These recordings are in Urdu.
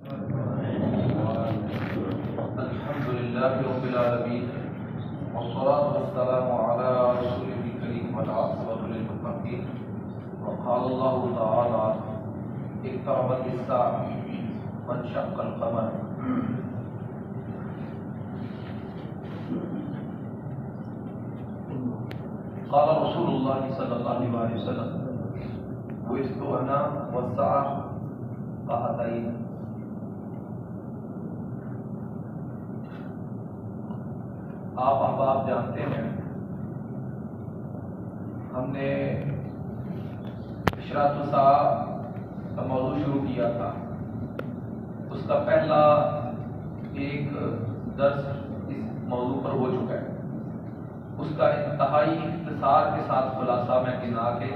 الحمد لله رب العالمين والصلاة والسلام على رسوله الكريم والعاقبة للمتقين. وقال الله تعالى: اقتربت الساعة وانشق القمر. قال رسول الله صلى الله عليه وسلم: بعثت أنا والساعة كهاتين. آپ احباب جانتے ہیں ہم نے اشراط الساعہ کا موضوع شروع کیا تھا. اس کا پہلا ایک درس اس موضوع پر ہو چکا ہے. اس کا انتہائی اختصار کے ساتھ خلاصہ میں گنا کے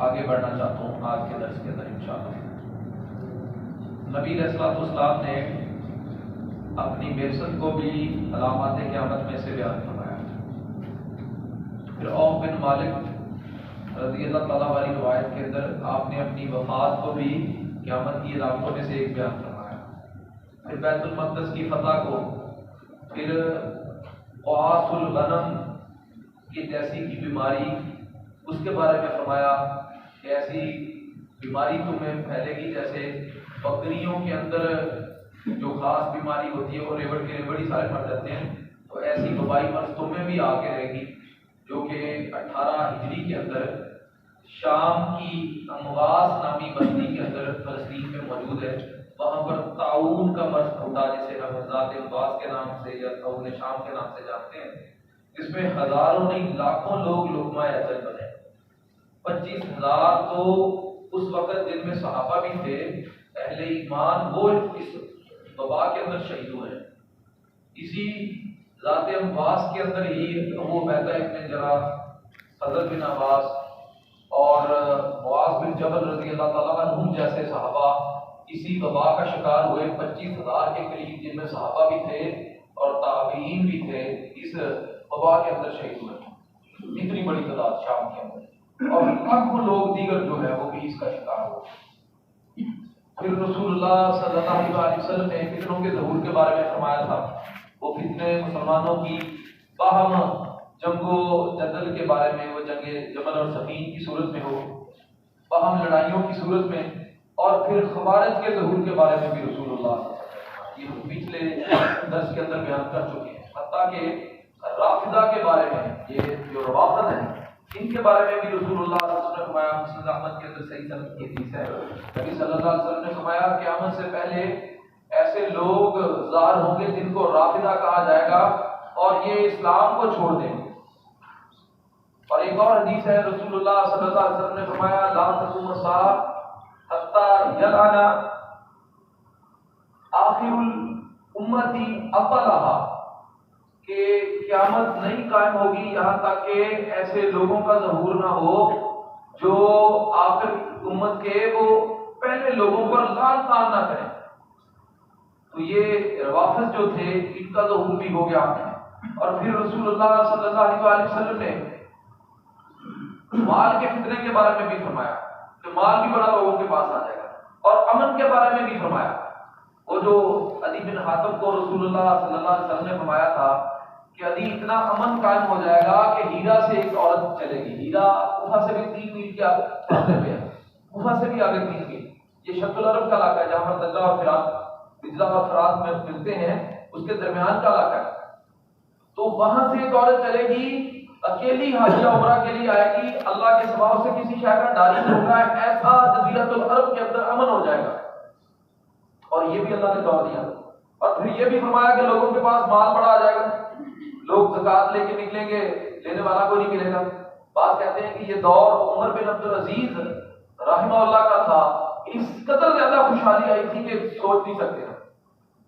آگے بڑھنا چاہتا ہوں آج کے درس کے اندر انشاءاللہ. نبی علیہ الصلوۃ والسلام نے اپنی بعثت کو بھی علامات قیامت میں سے بیان فرمایا. پھر عوف بن مالک رضی اللہ تعالیٰ والی روایت کے اندر آپ نے اپنی وفات کو بھی قیامت کی علامتوں میں سے ایک بیان فرمایا. پھر بیت المقدس کی فتح کو، پھر قواس الغنم کی جیسی کی بیماری اس کے بارے میں فرمایا کہ ایسی بیماری تمہیں پھیلے گی جیسے بکریوں کے اندر جو خاص بیماری ہوتی ہے وہ ریوڑ کے ریوڑی سارے مر جاتے ہیں، تو ایسی وبائی مرض تمہیں بھی آ کے رہے گی، جو کہ 18 ہجری کے اندر شام کی امواس نامی بستی کے اندر فلسطین میں موجود ہے. وہاں پر طاعون کا مرض ہوتا ہے جسے ہم ذات امواس کے نام سے یا طاعون شام کے نام سے جانتے ہیں، جس میں ہزاروں نہیں لاکھوں لوگ لقمہ اجل بنے. 25,000 تو اس وقت جن میں صحابہ بھی تھے اہل ایمان، وہ اس وبا کے اندر شہید ہوئے. اسی ذات امواس کے اندر ہی ابو عبیدہ ابن جراح، فضل بن عباس اور معاذ بن جبل رضی اللہ تعالیٰ عنہم جیسے صحابہ اسی وبا کا شکار ہوئے. 25,000 کے قریب جن میں صحابہ بھی تھے اور تابعین بھی تھے اس وبا کے اندر شہید ہوئے. اتنی بڑی تعداد شام کے اندر، اور لاکھوں لوگ دیگر جو ہے وہ بھی اس کا شکار ہوئے. پھر رسول اللہ صلی اللہ علیہ وسلم نے فتنوں کے ظہور کے بارے میں فرمایا تھا. وہ فتنے مسلمانوں کی باہم جنگ و جدل کے بارے میں، وہ جنگ جمل اور صفین کی صورت میں ہو، باہم لڑائیوں کی صورت میں، اور پھر خوارج کے ظہور کے بارے میں بھی رسول اللہ یہ پچھلے درس کے اندر بیان کر چکے ہیں. حتیٰ کہ رافضہ کے بارے میں، یہ جو روافض ہیں ان کے بارے میں بھی رسول اللہ صلی اللہ علیہ وسلم نے فرمایا. مسند احمد کے اندر صحیح سند کی حدیث ہے. نبی صلی اللہ علیہ وسلم نے فرمایا قیامت سے پہلے ایسے لوگ ظاہر ہوں گے جن کو رافضہ کہا جائے گا اور یہ اسلام کو چھوڑ دیں گے. اور ایک اور حدیث ہے، رسول اللہ صلی اللہ علیہ وسلم نے فرمایا لا تقوم الساعة حتى يلعن آخر الامتی اولها، کہ قیامت نہیں قائم ہوگی یہاں تک کہ ایسے لوگوں کا ظہور نہ ہو جو آخر امت کے وہ پہلے لوگوں پر لعن طعن نہ کریں. تو یہ روافض جو تھے ان کا ظہور بھی ہو گیا. اور پھر رسول اللہ صلی اللہ علیہ وسلم نے مال کے فتنے کے بارے میں بھی فرمایا کہ مال بھی بڑا لوگوں کے پاس آ جائے گا، اور امن کے بارے میں بھی فرمایا. وہ جو عدی بن حاتم کو رسول اللہ صلی اللہ علیہ وسلم نے فرمایا تھا کہ عدی اتنا امن قائم ہو جائے گا کہ ہیرا سے ایک عورت چلے گی. ہیرا کوفہ سے بھی 3 میل کے آگے ہے، کوفہ سے بھی آگے 3 میل. یہ شرق العرب کا علاقہ ہے جہاں پر دجلہ اور فرات میں ملتے ہیں، اس کے درمیان کا علاقہ ہے. تو وہاں سے ایک عورت چلے گی، اکیلی حاجیہ عمرہ کے لیے آئے گی، اللہ کے سوا سے کسی شے کا ڈر نہیں ہوگا، ایسا جزیرۃ العرب کے اندر امن ہو جائے گا. اور یہ بھی اللہ نے دور دیا. اور پھر یہ بھی فرمایا کہ لوگوں کے پاس مال بڑا آ جائے گا، لوگ زکات لے کے نکلیں گے، لینے والا کوئی نہیں ملے گا. بعض کہتے ہیں کہ یہ دور عمر بن عبدالعزیز رحمہ اللہ کا تھا، اس قدر زیادہ خوشحالی آئی تھی کہ سوچ نہیں سکتے.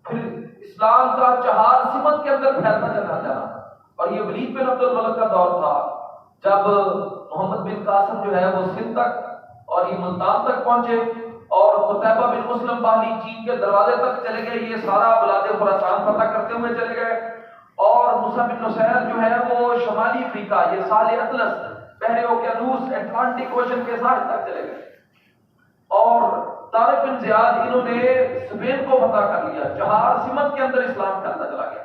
پھر اسلام کا چہار سمت کے اندر پھیلتا چلا جانا. اور یہ ولید بن عبد الملک کا دور تھا جب محمد بن قاسم جو ہے وہ سندھ تک اور یہ ملتان تک پہنچے، اور قتیبہ بن مسلم باہلی چین کے دروازے تک چلے گئے. یہ سارا بلاد خراسان فتح کرتے ہوئے چلے گئے. اور موسیٰ بن نصیر جو ہے وہ شمالی افریقہ، یہ سال اطلس، بحر اوقیانوس، اٹلانٹک اوشن کے ساحل تک چلے گئے. اور طارق بن زیاد انہوں نے اسپین کو فتح کر لیا، 4 سمت کے اندر اسلام پھیلتا چلا گیا۔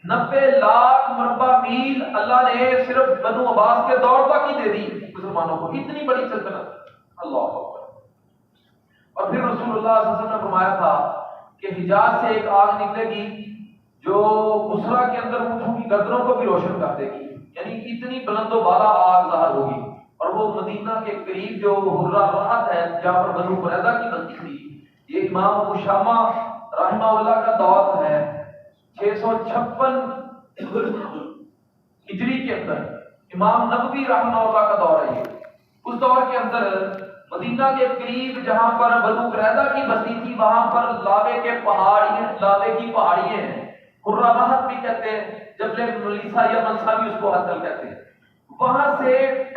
90 لاکھ مربع میل اللہ نے صرف بنو عباس کے دور تک ہی دے دی مسلمانوں کو، اتنی بڑی سلطنت، اللہ اکبر۔ اور پھر رسول اللہ صلی اللہ علیہ وسلم نے فرمایا تھا کہ حجاز سے ایک آگ نکلے گی جو بصرہ کے اندر اونٹوں کی گردنوں کو بھی روشن کر دے گی، یعنی اتنی بلند و بالا آگ ظاہر ہوگی۔ اور وہ مدینہ کے قریب جو حرہ راحت ہے جہاں پر بنو قریظہ کی بستی تھی، یہ امام ابو شامہ رحمہ اللہ کا دور ہے، 656 ہجری کے اندر امام نبوی رحمہ اللہ کا دور ہے۔ یہ اس دور کے اندر مدینہ کے قریب جہاں پر بنو قریظہ کی بستی تھی، وہاں پر لاوے کی پہاڑیاں ہیں، حرہ راحت بھی کہتے ہیں، جبل ملیسا یا منسا بھی اس کو حاصل کہتے ہیں۔ وہاں سے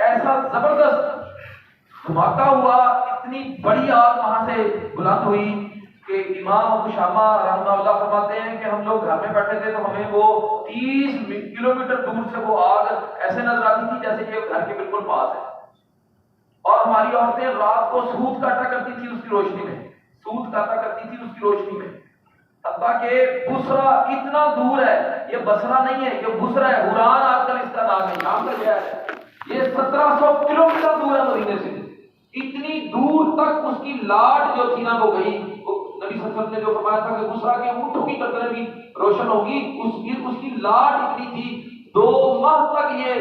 ایسا زبردست دھماکہ ہوا، اتنی بڑی آگ وہاں سے بلند ہوئی کہ امام ابو شامہ رحمہ اللہ فرماتے ہیں کہ ہم لوگ گھر میں بیٹھے تھے تو ہمیں وہ 30 کلومیٹر دور سے وہ آگ ایسے نظر آتی تھی جیسے کہ گھر کے بالکل پاس ہے۔ اور ہماری عورتیں رات کو سوت کاٹا کرتی تھی اس کی روشنی میں، حتیٰ کہ بصرہ اتنا دور ہے، یہ بصرہ نہیں ہے، یہ بصرہ ہے، حران آج کل اس کا نام ہے، یہاں پر گیا ہے، یہ 1700 کلومیٹر دور ہے مدینے سے۔ اتنی دور تک اس کی لاٹ جو تھی نا وہ گئی، نبی صلی اللہ علیہ وسلم نے جو فرمایا تھا کہ بصرہ کے اونٹوں کی گردنیں بھی روشن ہوگی، اس کی لاٹ اتنی تھی، 2 ماہ تک یہ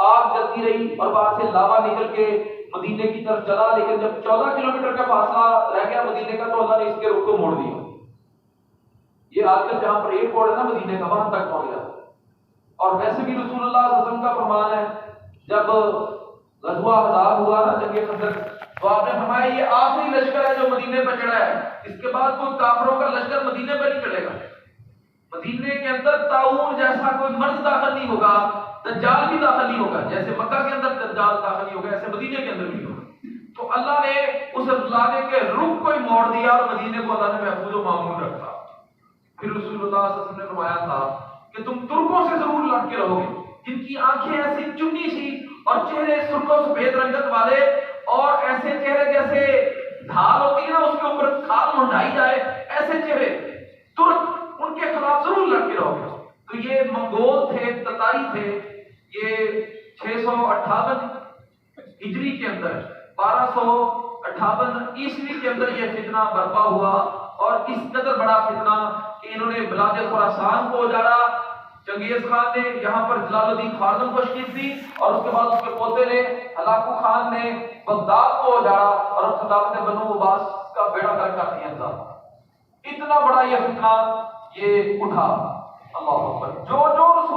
آگ جلتی رہی اور وہاں سے لاوا نکل کے مدینے کی طرف چلا، لیکن جب 14 کلومیٹر کا فاصلہ رہ گیا مدینے کا تو اللہ نے اس کے رخ کو موڑ دیا۔ یہ آج کل جہاں پر ایئرپورٹ ہے نا مدینے کا، وہاں تک پہنچ گیا۔ اور ویسے بھی رسول اللہ صلی اللہ علیہ وسلم کا فرمان ہے، جب غزوہ احزاب ہوا نا، جنگ خندق، تو آپ نے فرمایا یہ آخری لشکر ہے جو مدینے پہ چڑھا ہے، اس کے بعد کوئی کافروں کا لشکر مدینے پہ نہیں چڑھے گا۔ مدینے کے اندر طاعون جیسا کوئی مرض داخل نہیں ہوگا، دجال بھی داخل نہیں ہوگا، جیسے مکہ کے اندر دجال داخل نہیں ہوگا ایسے مدینے کے اندر بھی ہوگا۔ تو اللہ نے اس لانے کے رخ کو ہی موڑ دیا اور مدینے کو اللہ نے محفوظ و معمون رکھا۔ پھر رسول اللہ صلی اللہ علیہ وسلم نے فرمایا تھا کہ تم ترکوں سے ضرور لڑ کے رہو گے، جن کی آنکھیں ایسی چنی سی اور چہرے سرخ و سفید رنگت والے، اور ایسے چہرے جیسے ڈھال ہوتی ہے نا اس کے اوپر کھال منڈائی جائے، ایسے چہرے ترک، ان کے خلاف ضرور لڑ کے رہو گے۔ تو یہ منگول تھے، تتاری تھے، یہ 658 ہجری کے اندر 1258 عیسوی کے اندر یہ فتنہ برپا ہوا، اور اس قدر بڑا فتنہ کہ انہوں نے بلاد خراسان کو اجاڑا، چنگیز خان نے یہاں پر جلال الدین خوارزم کو شکست دی، اور اس کے بعد اس کے پوتے نے ہلاکو خان نے بغداد کو اجاڑا اور خلافت بنو عباس کا بیڑا گرک کر دیا تھا۔ اتنا بڑا یہ فتنہ یہ اٹھا، اللہ اکبر۔ جو رسول